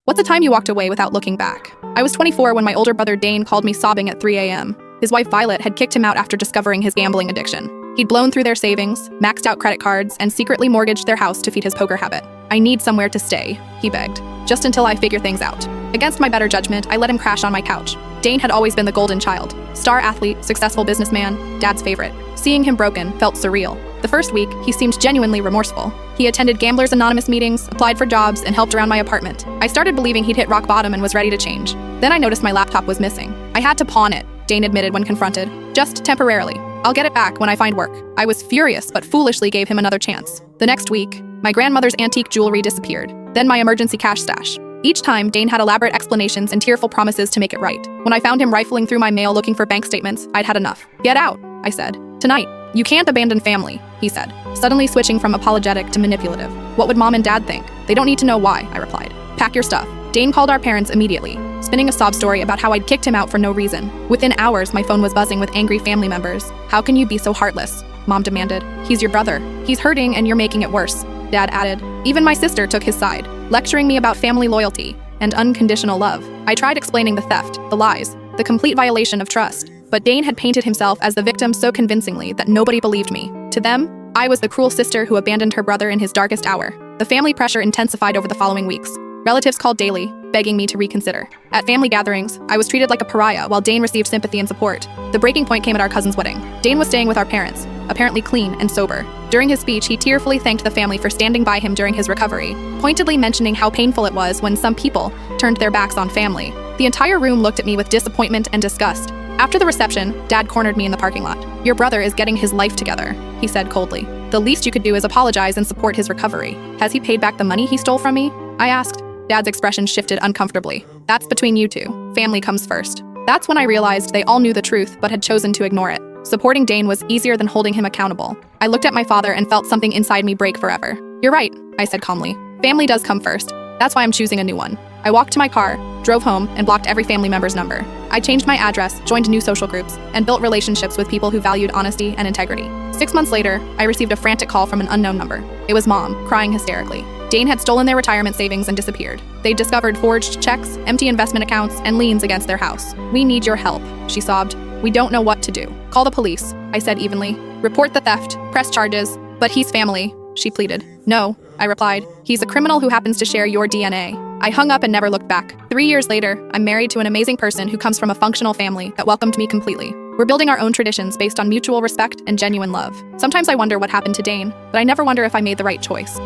What's the time you walked away without looking back? I was 24 when my older brother Dane called me sobbing at 3 a.m. His wife Violet had kicked him out after discovering his gambling addiction. He'd blown through their savings, maxed out credit cards, and secretly mortgaged their house to feed his poker habit. "I need somewhere to stay," he begged, "just until I figure things out." Against my better judgment, I let him crash on my couch. Dane had always been the golden child. Star athlete, successful businessman, dad's favorite. Seeing him broken felt surreal. The first week, he seemed genuinely remorseful. He attended Gamblers Anonymous meetings, applied for jobs, and helped around my apartment. I started believing he'd hit rock bottom and was ready to change. Then I noticed my laptop was missing. "I had to pawn it," Dane admitted when confronted. "Just temporarily. I'll get it back when I find work." I was furious, but foolishly gave him another chance. The next week, my grandmother's antique jewelry disappeared. Then my emergency cash stash. Each time, Dane had elaborate explanations and tearful promises to make it right. When I found him rifling through my mail looking for bank statements, I'd had enough. "Get out," I said. "Tonight." "You can't abandon family," he said, suddenly switching from apologetic to manipulative. "What would mom and dad think? They don't need to know why," I replied. "Pack your stuff." Dane called our parents immediately, spinning a sob story about how I'd kicked him out for no reason. Within hours, my phone was buzzing with angry family members. "How can you be so heartless?" Mom demanded. "He's your brother. He's hurting and you're making it worse," Dad added. Even my sister took his side, lecturing me about family loyalty and unconditional love. I tried explaining the theft, the lies, the complete violation of trust. But Dane had painted himself as the victim so convincingly that nobody believed me. To them, I was the cruel sister who abandoned her brother in his darkest hour. The family pressure intensified over the following weeks. Relatives called daily, begging me to reconsider. At family gatherings, I was treated like a pariah while Dane received sympathy and support. The breaking point came at our cousin's wedding. Dane was staying with our parents, apparently clean and sober. During his speech, he tearfully thanked the family for standing by him during his recovery, pointedly mentioning how painful it was when some people turned their backs on family. The entire room looked at me with disappointment and disgust. After the reception, Dad cornered me in the parking lot. "Your brother is getting his life together," he said coldly. "The least you could do is apologize and support his recovery. Has he paid back the money he stole from me?" I asked. Dad's expression shifted uncomfortably. "That's between you two. Family comes first." That's when I realized they all knew the truth but had chosen to ignore it. Supporting Dane was easier than holding him accountable. I looked at my father and felt something inside me break forever. "You're right," I said calmly. "Family does come first. That's why I'm choosing a new one." I walked to my car, drove home, and blocked every family member's number. I changed my address, joined new social groups, and built relationships with people who valued honesty and integrity. 6 months later, I received a frantic call from an unknown number. It was Mom, crying hysterically. Dane had stolen their retirement savings and disappeared. They'd discovered forged checks, empty investment accounts, and liens against their house. "We need your help," she sobbed. "We don't know what to do." "Call the police," I said evenly. "Report the theft, press charges." "But he's family," she pleaded. "No," I replied. "He's a criminal who happens to share your DNA." I hung up and never looked back. 3 years later, I'm married to an amazing person who comes from a functional family that welcomed me completely. We're building our own traditions based on mutual respect and genuine love. Sometimes I wonder what happened to Dane, but I never wonder if I made the right choice.